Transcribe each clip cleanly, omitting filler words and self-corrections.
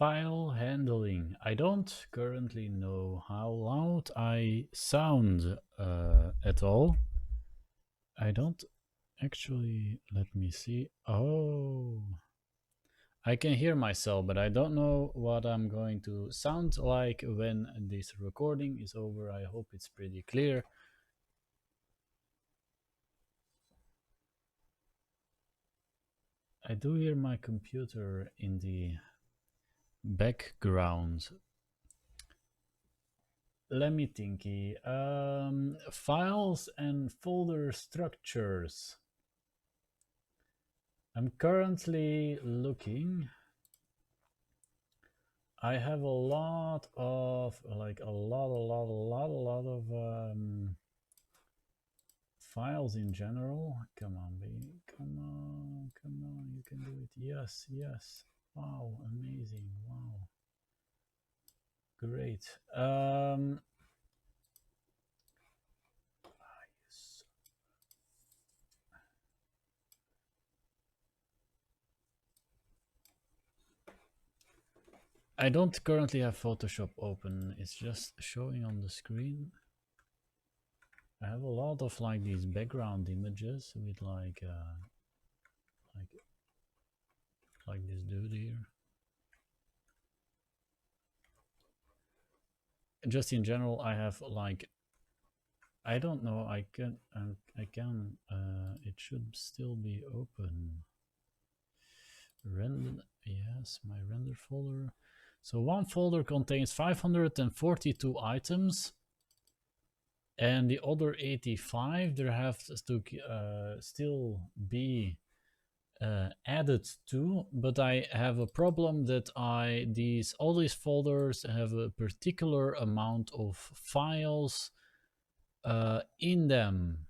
File handling. I don't currently know how loud I sound at all. I don't actually, let me see. Oh, I can hear myself, but I don't know what I'm going to sound like when this recording is over. I hope it's pretty clear. I do hear my computer in the background. Let me think. Files and folder structures. I'm currently looking. I have a lot of, like a lot of files in general. Come on, baby. Come on. You can do it. Yes, yes. Wow, amazing. Wow. Great. I don't currently have Photoshop open. It's just showing on the screen. I have a lot of like these background images with like this dude here. Just in general, I have like, I don't know. I can. It should still be open. Render. Yes, my render folder. So one folder contains 542 items, and the other 85 there have to still be added to. But I have a problem that all these folders have a particular amount of files in them,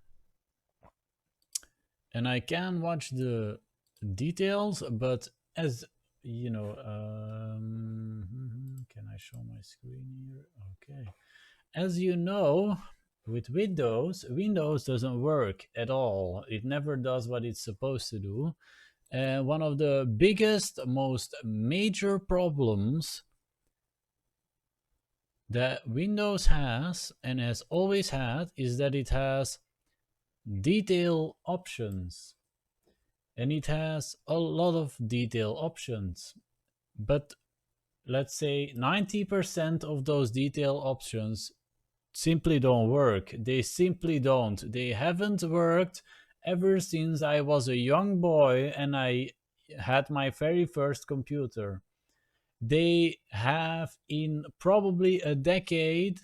and I can watch the details, but as you know, can I show my screen here? Okay. As you know, with Windows doesn't work at all. It never does what it's supposed to do. And one of the biggest, most major problems that Windows has and has always had is that it has detail options. And it has a lot of detail options. But let's say 90% of those detail options simply don't work. They simply don't. They haven't worked ever since I was a young boy and I had my very first computer. They have, in probably a decade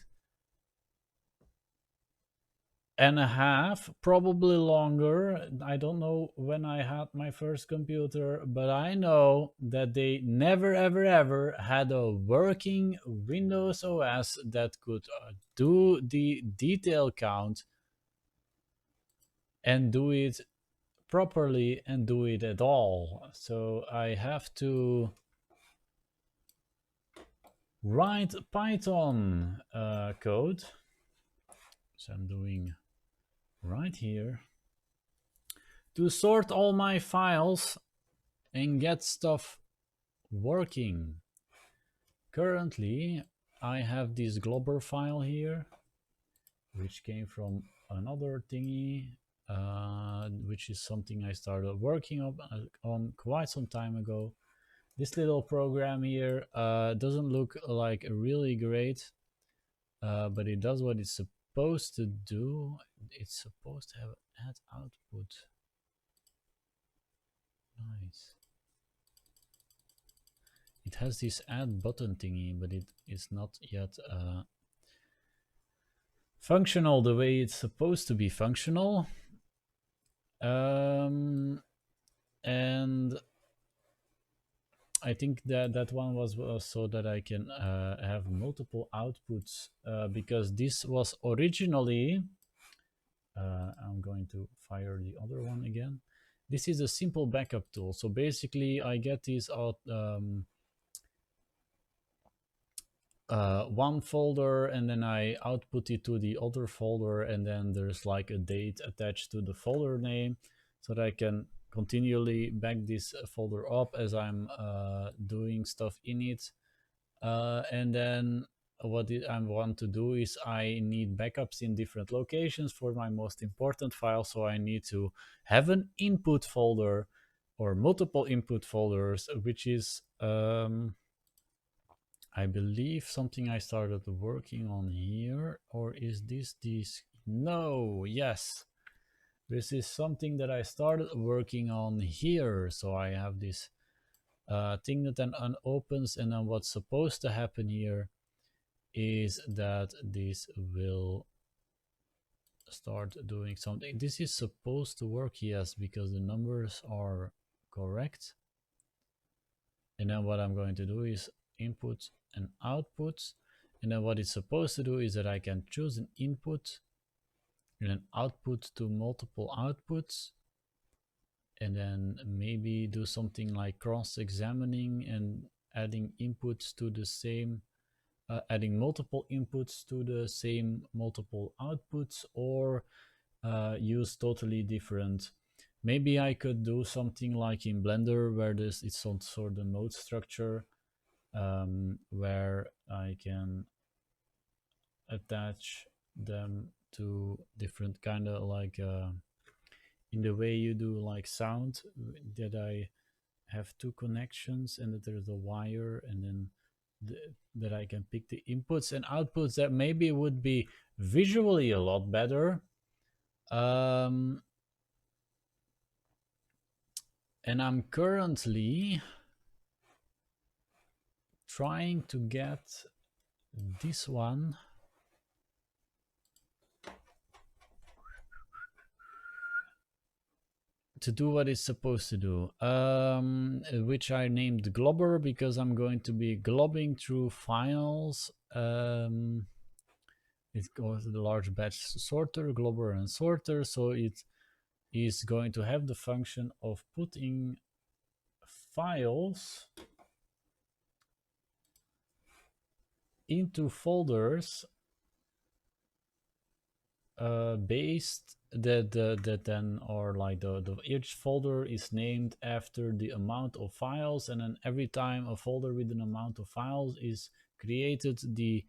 and a half, probably longer. I don't know when I had my first computer, but I know that they never ever had a working Windows OS that could do the detail count and do it properly and do it at all. So I have to write Python code. So I'm doing right here to sort all my files and get stuff working. Currently, I have this globber file here, which came from another thingy, which is something I started working on quite some time ago. This little program here doesn't look like really great, but it does what it's supposed to do. It's supposed to have add output. Nice. It has this add button thingy, but it is not yet functional the way it's supposed to be functional. And I think that one was so that I can have multiple outputs, because this was originally, I'm going to fire the other one again. This is a simple backup tool. So basically I get these out, one folder, and then I output it to the other folder, and then there's like a date attached to the folder name so that I can continually back this folder up as I'm doing stuff in it. And then what I want to do is I need backups in different locations for my most important files. So I need to have an input folder or multiple input folders, which is I believe something I started working on here. Or is this? No, yes. This is something that I started working on here. So I have this thing that then unopens, and then what's supposed to happen here is that this will start doing something. This is supposed to work, yes, because the numbers are correct. And then what I'm going to do is input and output. And then what it's supposed to do is that I can choose an input and an output to multiple outputs, and then maybe do something like cross-examining and adding inputs to the same, adding multiple inputs to the same multiple outputs, or use totally different. Maybe I could do something like in Blender where it's some sort of node structure, where I can attach them to different kind of like in the way you do like sound, that I have two connections and that there's a wire, and then that I can pick the inputs and outputs. That maybe would be visually a lot better. And I'm currently trying to get this one to do what it's supposed to do, which I named globber, because I'm going to be globbing through files. It goes to the large batch sorter, globber and sorter, so it is going to have the function of putting files into folders based that then are like each folder is named after the amount of files, and then every time a folder with an amount of files is created, the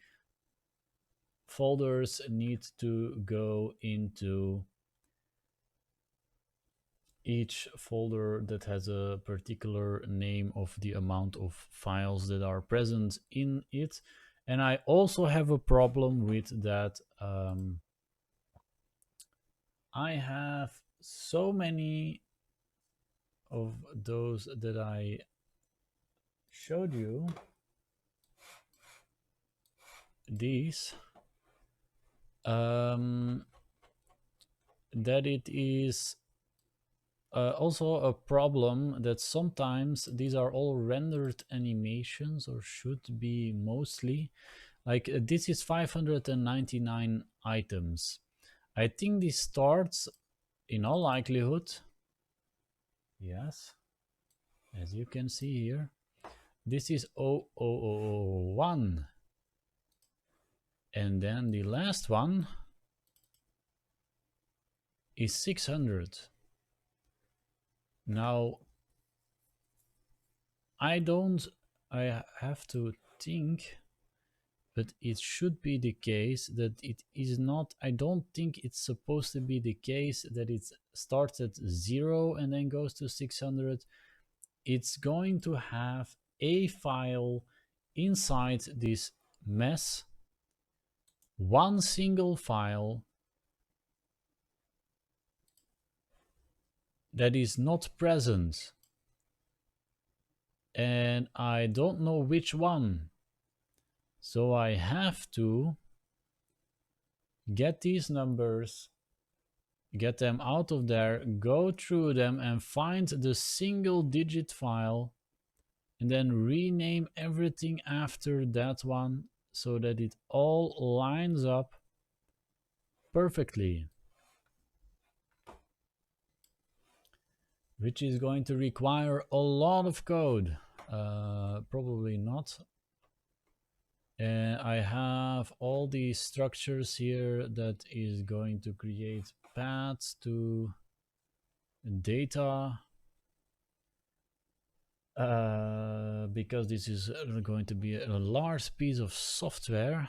folders need to go into each folder that has a particular name of the amount of files that are present in it. And I also have a problem with that. I have so many of those that I showed you, these, that it is also a problem that sometimes these are all rendered animations, or should be mostly. Like this is 599 items. I think this starts, in all likelihood, yes, as you can see here, this is 0001. And then the last one is 600. Now, I have to think, but it should be the case that it is not. I don't think it's supposed to be the case that it starts at 0 and then goes to 600. It's going to have a file inside this mess, one single file that is not present, and I don't know which one. So I have to get these numbers, get them out of there, go through them and find the single digit file, and then rename everything after that one so that it all lines up perfectly, which is going to require a lot of code. Probably not. And I have all these structures here that is going to create paths to data. because this is going to be a large piece of software,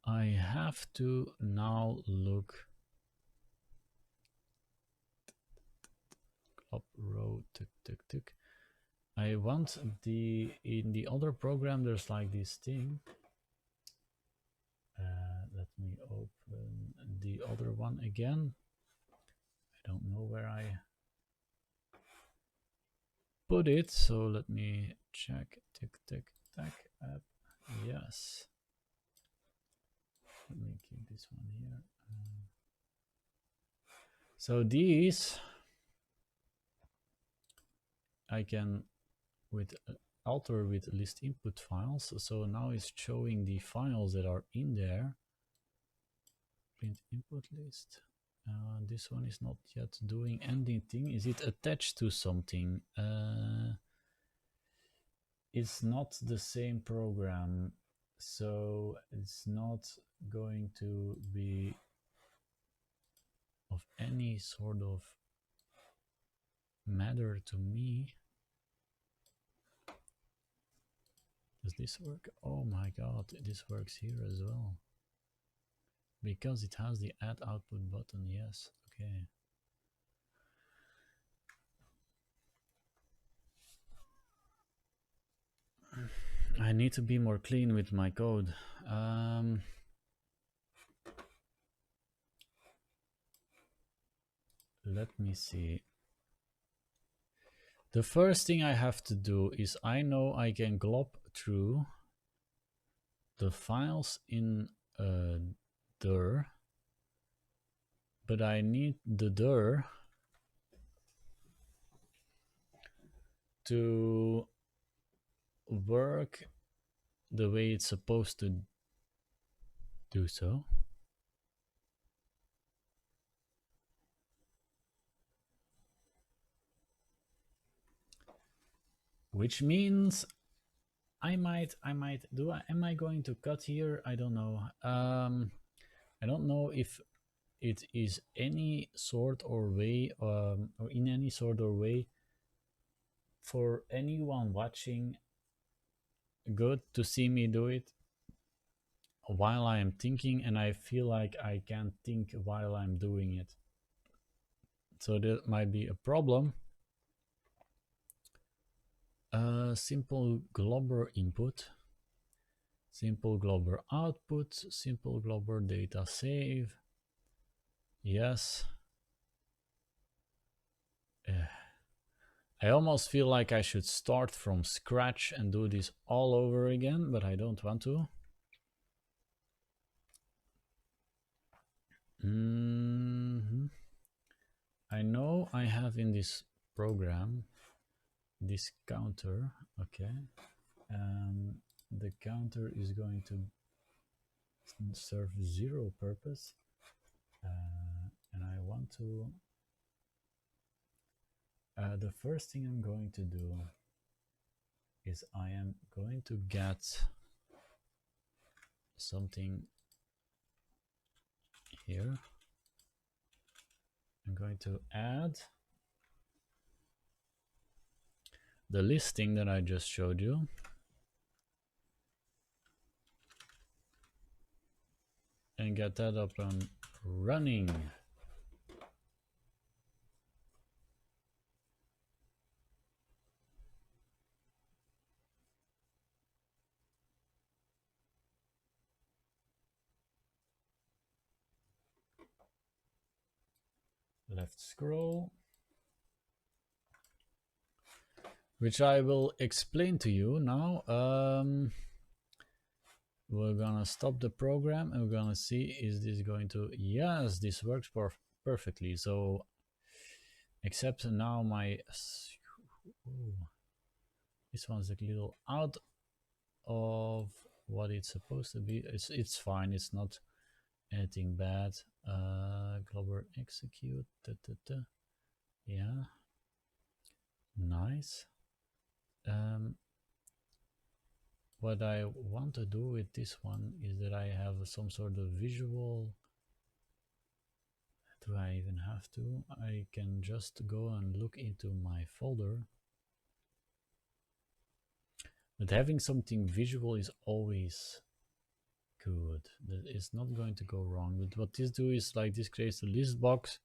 I have to now look up row tick tick tick. I want in the other program there's like this thing. Let me open the other one again. I don't know where I put it, so let me check. Tick tick tack app. Yes. Let me keep this one here. So these I can alter with list input files. So now it's showing the files that are in there. Print input list. This one is not yet doing anything. Is it attached to something? It's not the same program, so it's not going to be of any sort of matter to me. Does this work? Oh my god, this works here as well. Because it has the add output button, yes, okay. I need to be more clean with my code. Let me see. The first thing I have to do is I know I can glob through the files in dir, but I need the dir to work the way it's supposed to do so. Which means am I going to cut here? I don't know. I don't know if it is any sort or way, or in any sort or way for anyone watching good to see me do it while I am thinking, and I feel like I can't think while I'm doing it. So that might be a problem. Simple globber input, simple globber output, simple globber data save. Yes. I almost feel like I should start from scratch and do this all over again, but I don't want to. I know I have in this program this counter, okay. The counter is going to serve zero purpose, and I want to the first thing I'm going to do is I am going to get something here. I'm going to add the listing that I just showed you. And get that up and running. Left scroll. Which I will explain to you now. We're gonna stop the program and we're gonna see, is this going to, yes, this works perfectly. So except now my this one's a little out of what it's supposed to be. It's fine, it's not anything bad. Globber execute, yeah, nice. What I want to do with this one is that I have some sort of visual Do I even have to? I can just go and look into my folder. But having something visual is always good. That is not going to go wrong. But what this do is like this creates a list box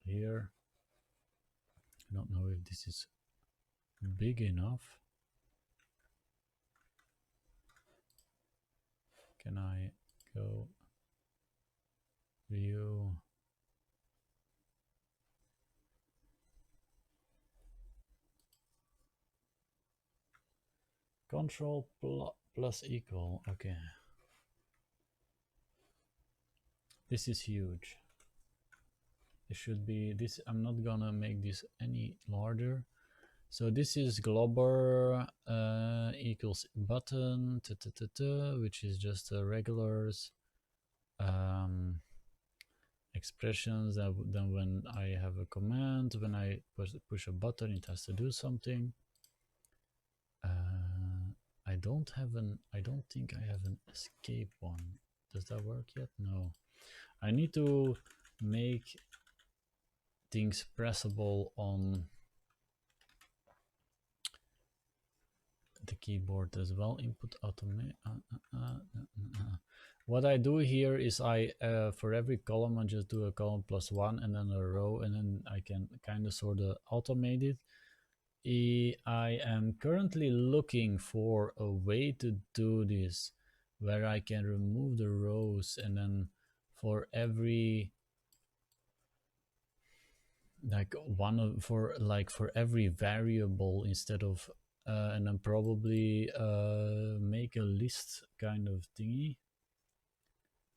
here. I don't know if this is big enough. Can I go view? Control plus equal. Okay. This is huge. It should be this. I'm not gonna make this any larger. So this is globber equals button, which is just regulars expressions. Then when I have a command, when I push a button, it has to do something. I don't think I have an escape one. Does that work yet? No. I need to make things pressable on the keyboard as well. Input automate. What I do here is I for every column I just do a column plus one and then a row, and then I can kind of sort of automate it. I am currently looking for a way to do this where I can remove the rows, and then for every for every variable instead of and then probably make a list kind of thingy.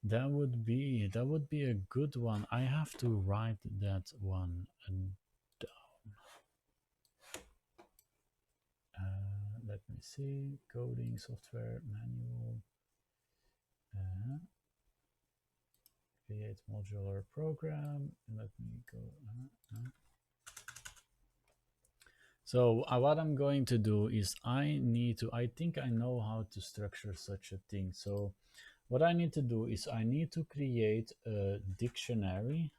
That would be a good one. I have to write that one down. Let me see. Coding software manual. Create modular program. Let me go. So what I'm going to do is I think I know how to structure such a thing. So what I need to do is I need to create a dictionary,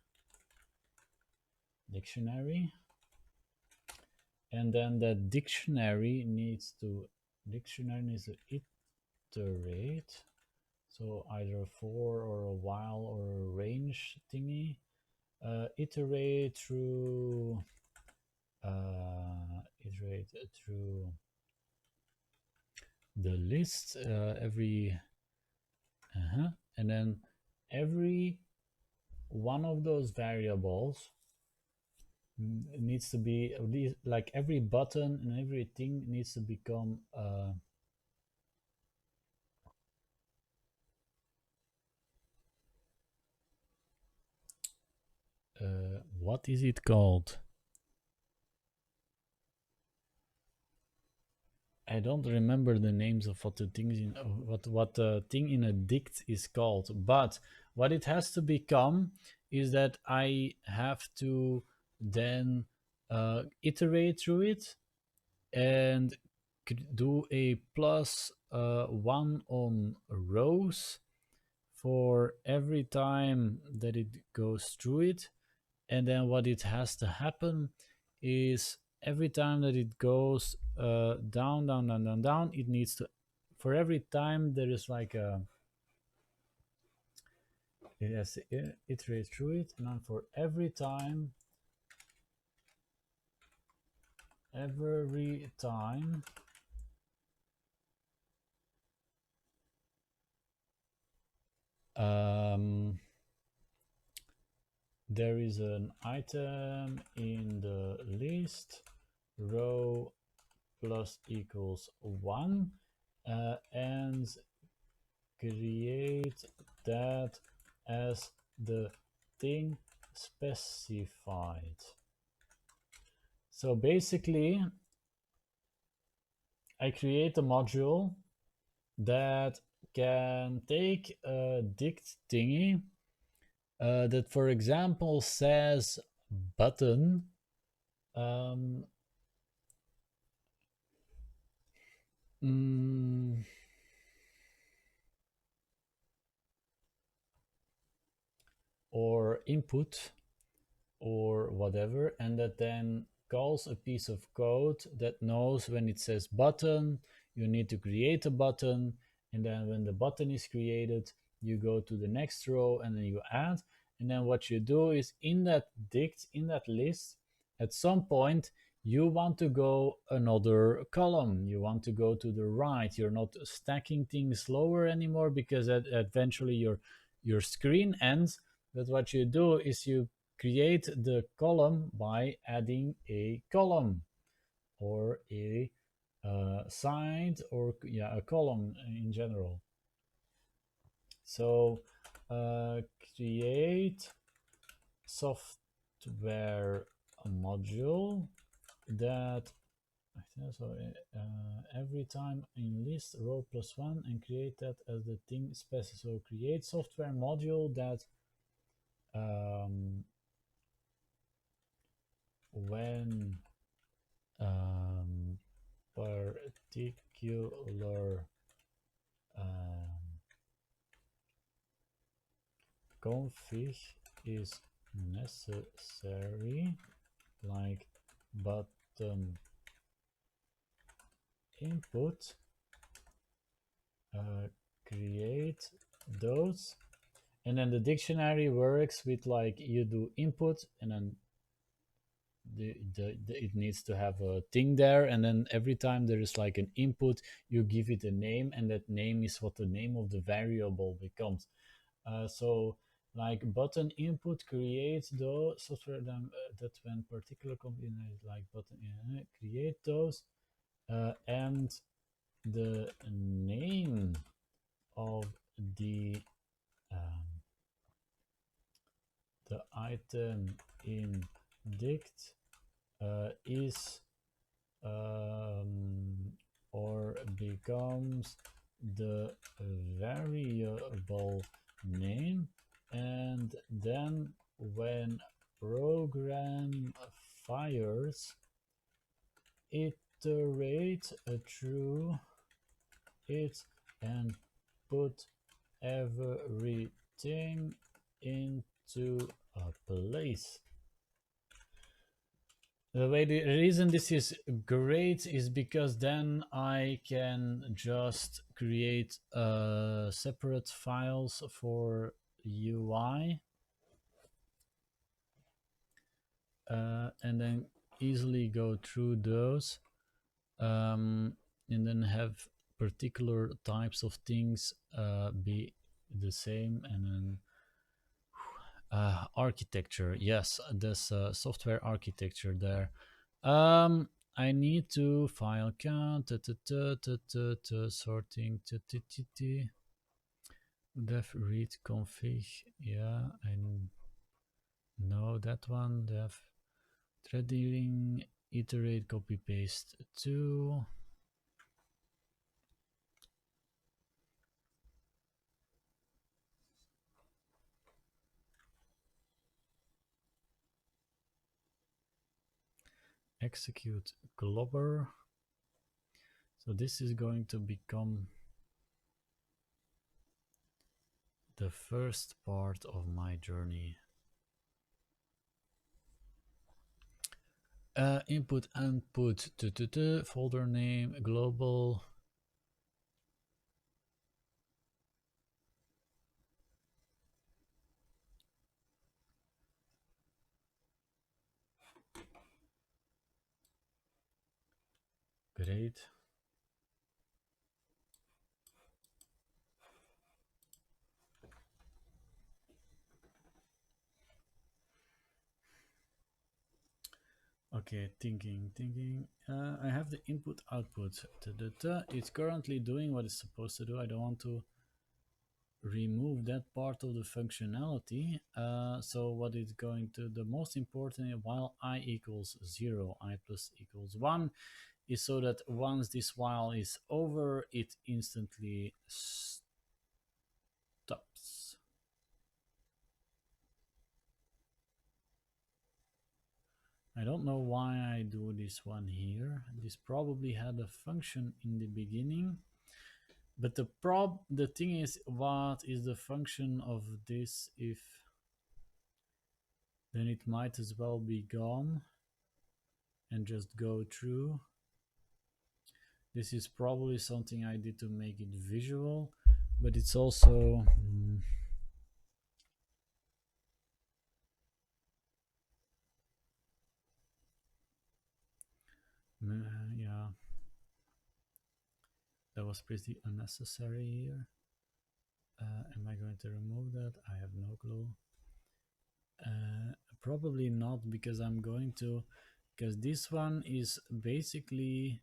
and then that dictionary needs to iterate. So either for or a while or a range thingy. Iterate through the list every and then every one of those variables needs to be like every button and everything needs to become what is it called? I don't remember the names of what the things in what the thing in a dict is called, but what it has to become is that I have to then iterate through it and do a plus one on rows for every time that it goes through it. And then what it has to happen is every time that it goes down, it needs to, for every time there is like a, it has to iterate through it, and then for every time there is an item in the list, row plus equals 1, and create that as the thing specified. So basically, I create a module that can take a dict thingy that, for example, says button. or input or whatever, and that then calls a piece of code that knows when it says button, you need to create a button, and then when the button is created, you go to the next row and then you add, and then what you do is in that dict, in that list, at some point you want to go another column, you want to go to the right, you're not stacking things lower anymore because eventually your screen ends. But what you do is you create the column by adding a column or a side, or yeah, a column in general. So uh, create software module that so every time in list row plus one and create that as the thing specific. So create software module that when um, particular um, config is necessary, like button input, create those, and then the dictionary works with like you do input and then it needs to have a thing there, and then every time there is like an input you give it a name, and that name is what the name of the variable becomes. So like button input create those software that when particular combination like button create those, and the name of the um, the item in dict is or becomes the variable name, and then when program fires, iterate through it and put everything into a place. The reason this is great is because then I can just create separate files for UI, and then easily go through those, and then have particular types of things be the same, and then architecture. Yes, there's software architecture there. I need to file count, sorting, def read config. Yeah, I know that one. Def thread dealing, iterate, copy paste to. Execute globber. So this is going to become the first part of my journey. Input, output, folder name, global. Great. Okay, thinking. I have the input output. It's currently doing what it's supposed to do. I don't want to remove that part of the functionality. So what it's going to, the most important, while I equals 0, I plus equals 1, is so that once this while is over, it instantly stops. I don't know why I do this one here. This probably had a function in the beginning. But the thing is, what is the function of this if then it might as well be gone and just go through. This is probably something I did to make it visual, but it's also yeah, that was pretty unnecessary here. Am I going to remove that? I have no clue. Probably not, because I'm going to, because this one is basically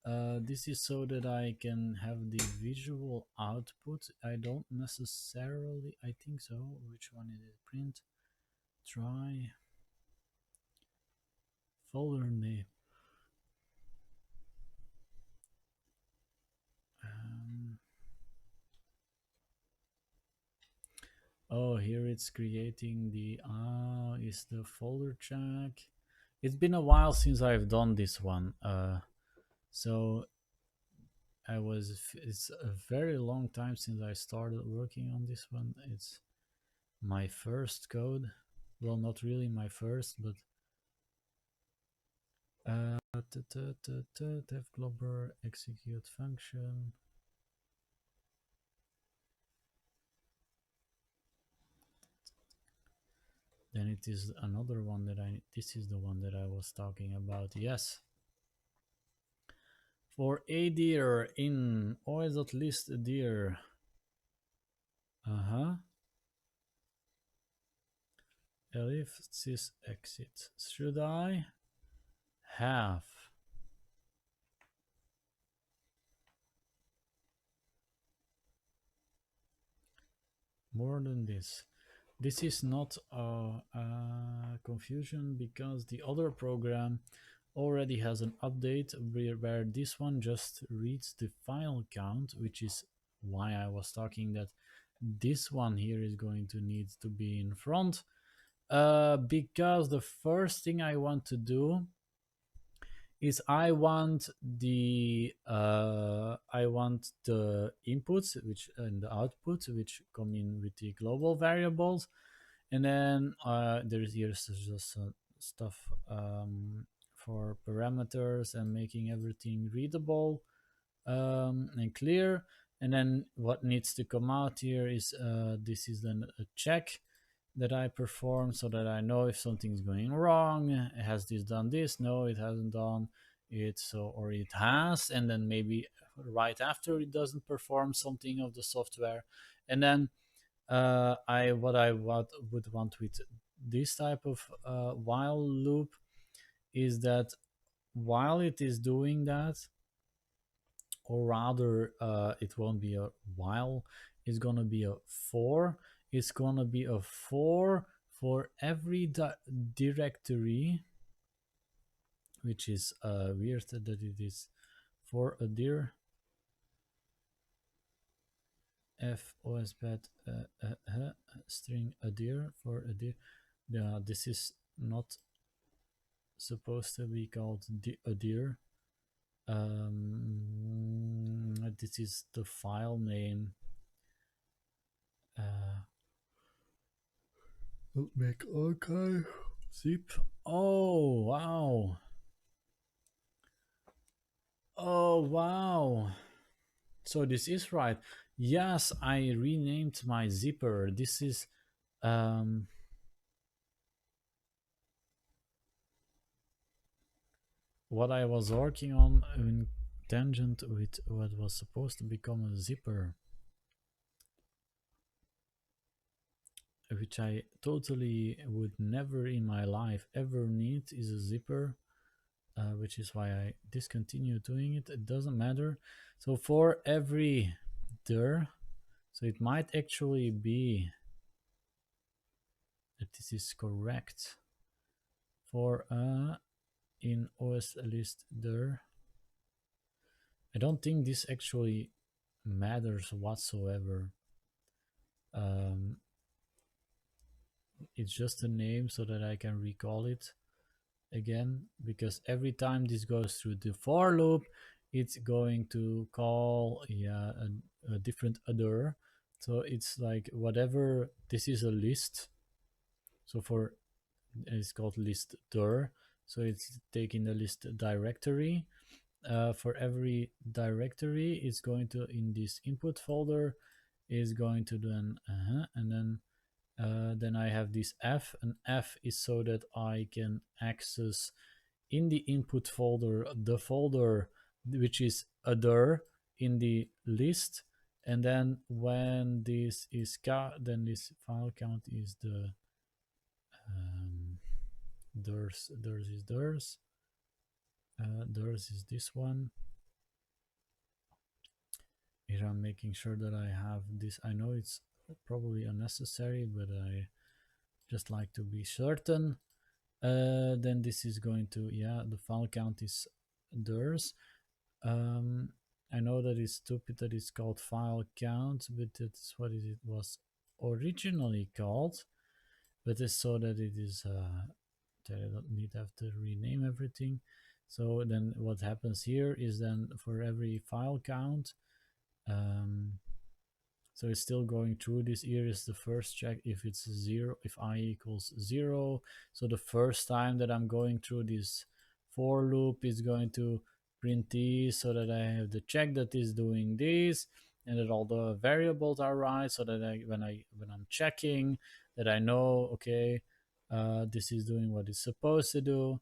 this is so that I can have the visual output. I don't necessarily, I think so. Which one is it? Print, try, folder name. Oh, here it's creating the, is the folder check. It's been a while since I've done this one. So it's a very long time since I started working on this one. It's my first code. Well, not really my first, but dev globber execute function. Then it is another one that this is the one that I was talking about. Yes. For a deer in os.list deer. Ellipsis exit. Should I have more than this? This is not a confusion, because the other program already has an update where this one just reads the file count, which is why I was talking that this one here is going to need to be in front, because the first thing I want to do is I want the inputs which and the outputs which come in with the global variables, and then here's just stuff for parameters and making everything readable and clear. And then what needs to come out here is this is then a check that I perform, so that I know if something's going wrong. Has this done this? No, it hasn't done it. So, or it has, and then maybe right after it doesn't perform something of the software. And then what I would want with this type of while loop is that while it is doing that, or rather it won't be a while, it's gonna be a for. It's gonna be a for every directory, which is weird that it is for a dir f osbet string a dir for a dir. Yeah, this is not supposed to be called a dir. This is the file name. Make archive zip. Oh wow. Oh wow. So this is right. Yes, I renamed my zipper. This is what I was working on in tangent with what was supposed to become a zipper, which I totally would never in my life ever need, is a zipper, which is why I discontinued doing it. It doesn't matter. So for every dir, so it might actually be that this is correct. For in OS list dir, I don't think this actually matters whatsoever. It's just a name so that I can recall it again, because every time this goes through the for loop, it's going to call a different other. So it's like whatever, this is a list. So for It's called list dir. So it's taking the list directory. For every directory, it's going to, in this input folder, is going to then and then I have this f, and f is so that I can access in the input folder the folder which is other in the list, and then when this is then this file count is the theirs is theirs. Theirs is this one. Here I'm making sure that I have this. I know it's probably unnecessary, but I just like to be certain. Then this is going to, yeah, the file count is theirs. I know that it's stupid that it's called file count, but that's what it was originally called. But it's so that it is that I don't need to have to rename everything. So then what happens here is then for every file count, so it's still going through this. Here is the first check if it's 0, if I equals 0. So the first time that I'm going through this for loop is going to print this, so that I have the check that is doing this, and that all the variables are right, so that when I'm checking, that I know, okay, this is doing what it's supposed to do.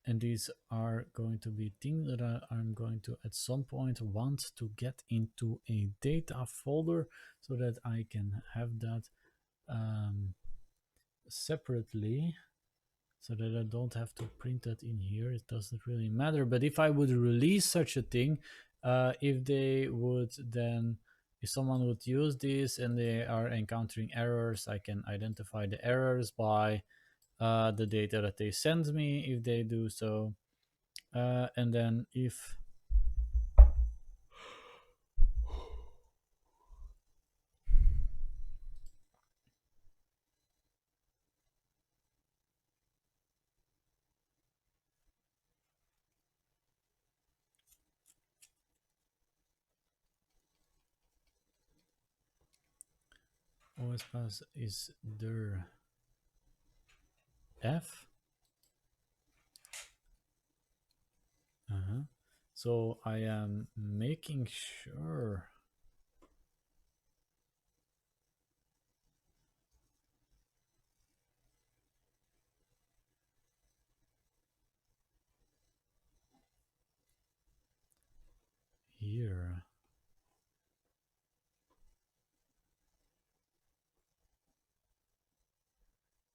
And these are going to be things that I'm going to at some point want to get into a data folder, so that I can have that separately, so that I don't have to print that in here. It doesn't really matter. But if I would release such a thing, if they would then, if someone would use this and they are encountering errors, I can identify the errors by the data that they send me if they do so. And then if OS pass is their F, so I am making sure here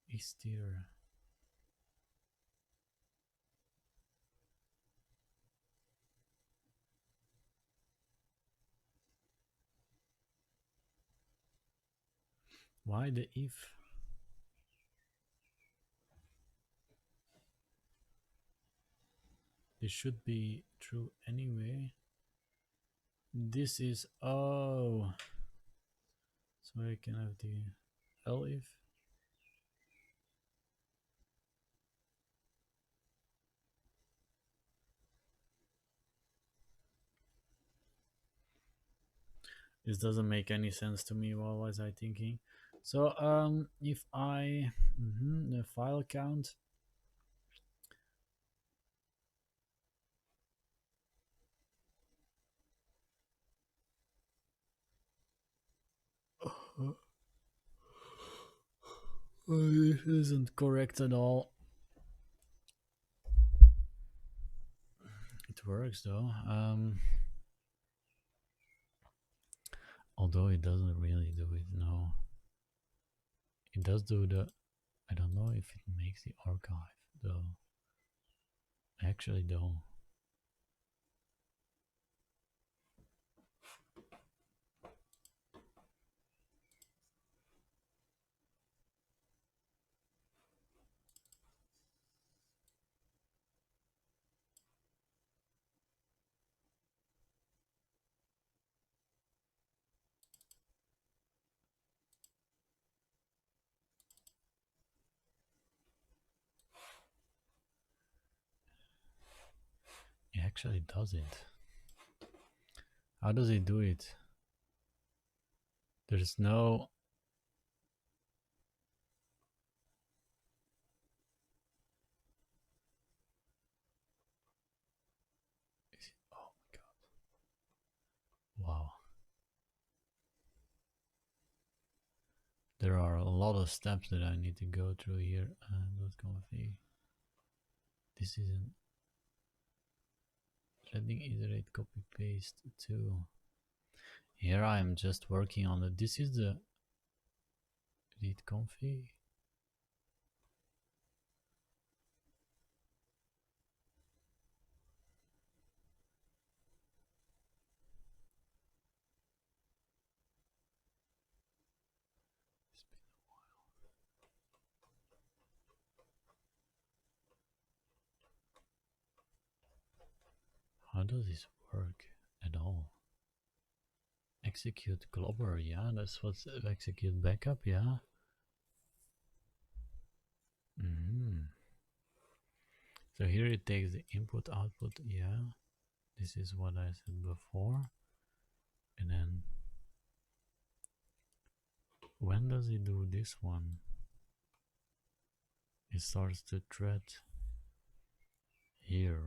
is there. Why the if? This should be true anyway. This is, oh, so I can have the elif. This doesn't make any sense to me. What was I thinking? So if I the file count, this isn't correct at all. It works though. Although it doesn't really do it. No, it does do the, I don't know if it makes the archive though. Actually though, it actually does it. How does it do it? There's no, there are a lot of steps that I need to go through here. .config. This isn't threading iterate copy paste too. Here I am just working on it. This is the read config. How does this work at all? Execute globber, yeah, that's what's execute backup, yeah. So here it takes the input output, yeah. This is what I said before. And then when does it do this one? It starts to thread here.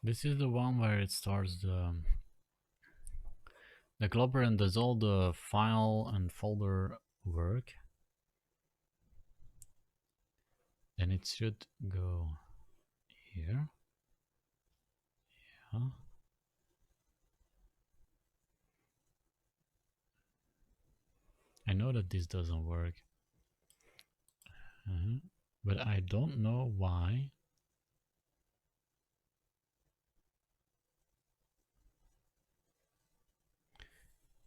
This is the one where it starts the globber and does all the file and folder work. Then it should go here. Yeah. I know that this doesn't work. But I don't know why.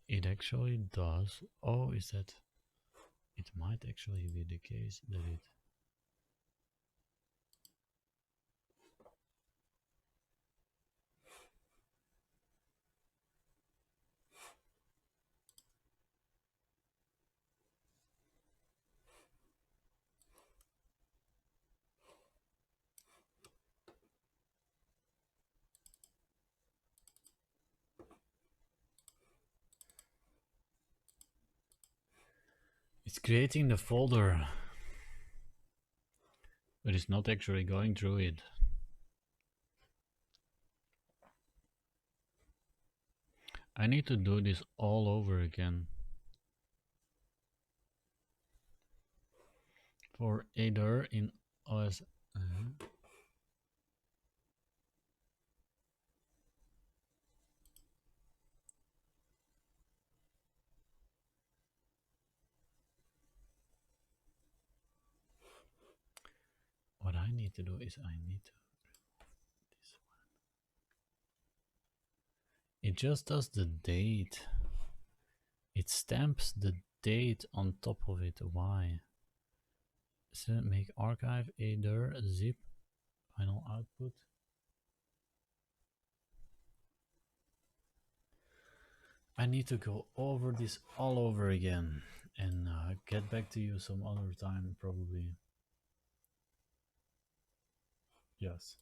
It actually does. Oh, is that? It might actually be the case that it. It's creating the folder, but it's not actually going through it. I need to do this all over again. For either in OS. What I need to do is I need to remove this one. It just does the date. It stamps the date on top of it. Why? So make archive either zip final output. I need to go over this all over again and get back to you some other time probably. Yes.